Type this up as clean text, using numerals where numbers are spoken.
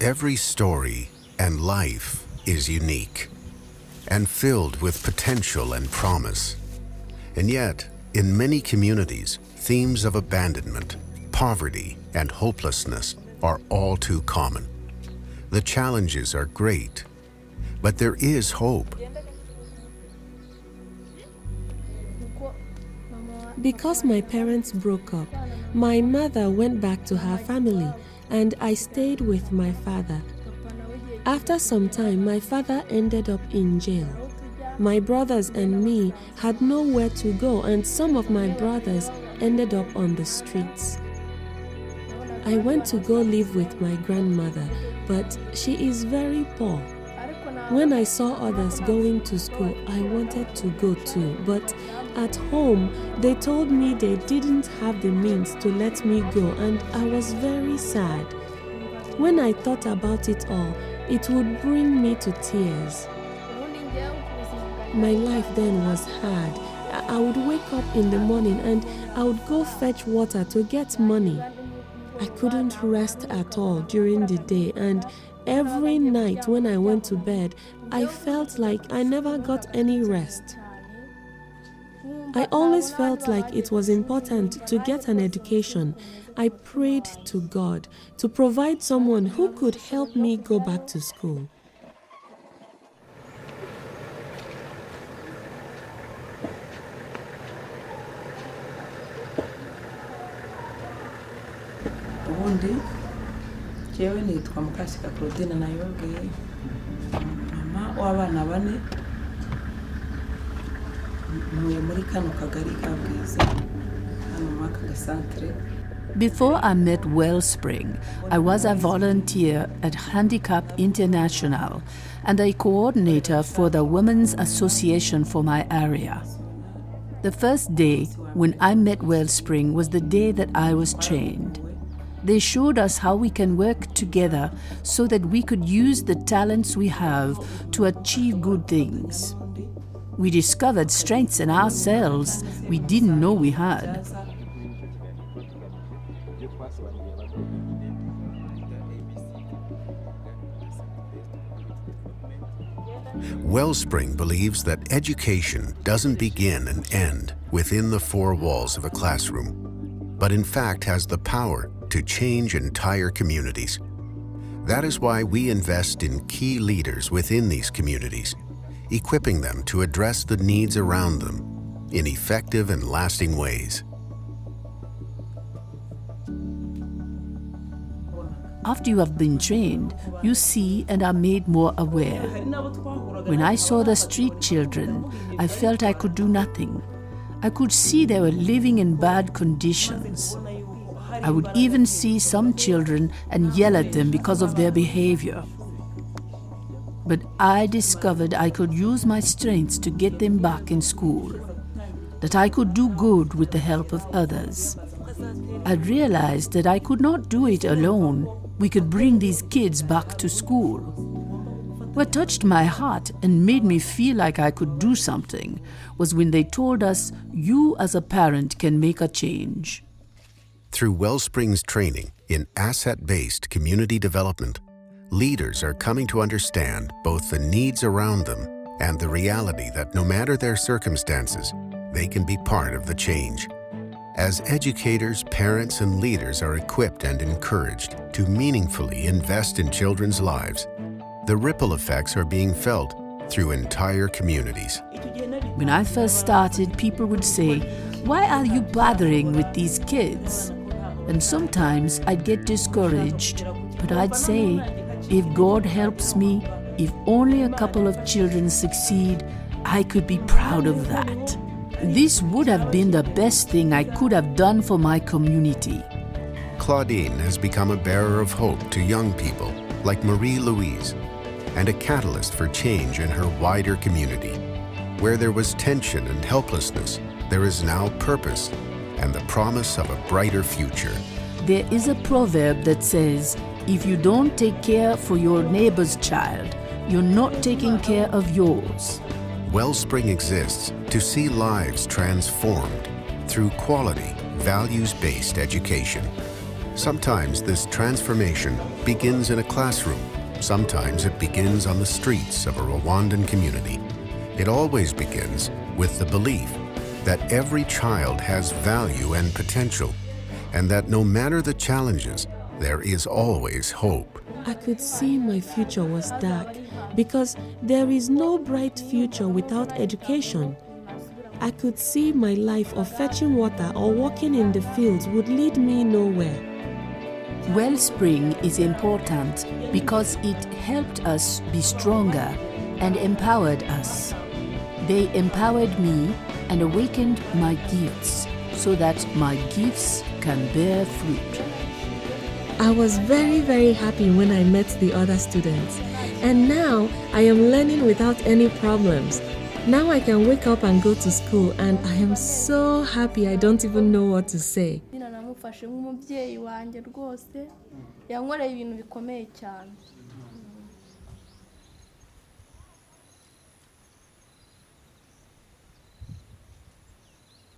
Every story and life is unique and filled with potential and promise. And yet, in many communities, themes of abandonment, poverty, and hopelessness are all too common. The challenges are great, but there is hope. Because my parents broke up, my mother went back to her family and I stayed with my father. After some time, my father ended up in jail. My brothers and me had nowhere to go, and some of my brothers ended up on the streets. I went to go live with my grandmother, but she is very poor. When I saw others going to school, I wanted to go too, but at home, they told me they didn't have the means to let me go, and I was very sad. When I thought about it all, it would bring me to tears. My life then was hard. I would wake up in the morning and I would go fetch water to get money. I couldn't rest at all during the day, and every night when I went to bed, I felt like I never got any rest. I always felt like it was important to get an education. I prayed to God to provide someone who could help me go back to school. Ubundi jewe nitwa Mukasika Claudine Nayoge, mama w'abana bane, ntuye muri kano kagari ka Bwiza hano mu aka gasantere. Before I met Wellspring, I was a volunteer at Handicap International and a coordinator for the Women's Association for my area. The first day when I met Wellspring was the day that I was trained. They showed us how we can work together so that we could use the talents we have to achieve good things. We discovered strengths in ourselves we didn't know we had. Wellspring believes that education doesn't begin and end within the four walls of a classroom, but in fact has the power to change entire communities. That is why we invest in key leaders within these communities, equipping them to address the needs around them in effective and lasting ways. After you have been trained, you see and are made more aware. When I saw the street children, I felt I could do nothing. I could see they were living in bad conditions. I would even see some children and yell at them because of their behavior. But I discovered I could use my strengths to get them back in school, that I could do good with the help of others. I realized that I could not do it alone. We could bring these kids back to school. What touched my heart and made me feel like I could do something was when they told us, you as a parent can make a change. Through Wellspring's training in asset-based community development, leaders are coming to understand both the needs around them and the reality that no matter their circumstances, they can be part of the change. As educators, parents, and leaders are equipped and encouraged to meaningfully invest in children's lives, the ripple effects are being felt through entire communities. When I first started, people would say, "Why are you bothering with these kids?" And sometimes I'd get discouraged, but I'd say, if God helps me, if only a couple of children succeed, I could be proud of that. This would have been the best thing I could have done for my community. Claudine has become a bearer of hope to young people like Marie-Louise and a catalyst for change in her wider community. Where there was tension and helplessness, there is now purpose and the promise of a brighter future. There is a proverb that says, if you don't take care for your neighbor's child, you're not taking care of yours. Wellspring exists to see lives transformed through quality, values-based education. Sometimes this transformation begins in a classroom. Sometimes it begins on the streets of a Rwandan community. It always begins with the belief that every child has value and potential, and that no matter the challenges, there is always hope. I could see my future was dark because there is no bright future without education. I could see my life of fetching water or walking in the fields would lead me nowhere. Wellspring is important because it helped us be stronger and empowered us. They empowered me and awakened my gifts so that my gifts can bear fruit. I was very happy when I met the other students, and now I am learning without any problems. Now I can wake up and go to school, and I am so happy I don't even know what to say. Namufashe nk'umubyeyi wanjye rwose yankoreye ibintu bikomeye cyane.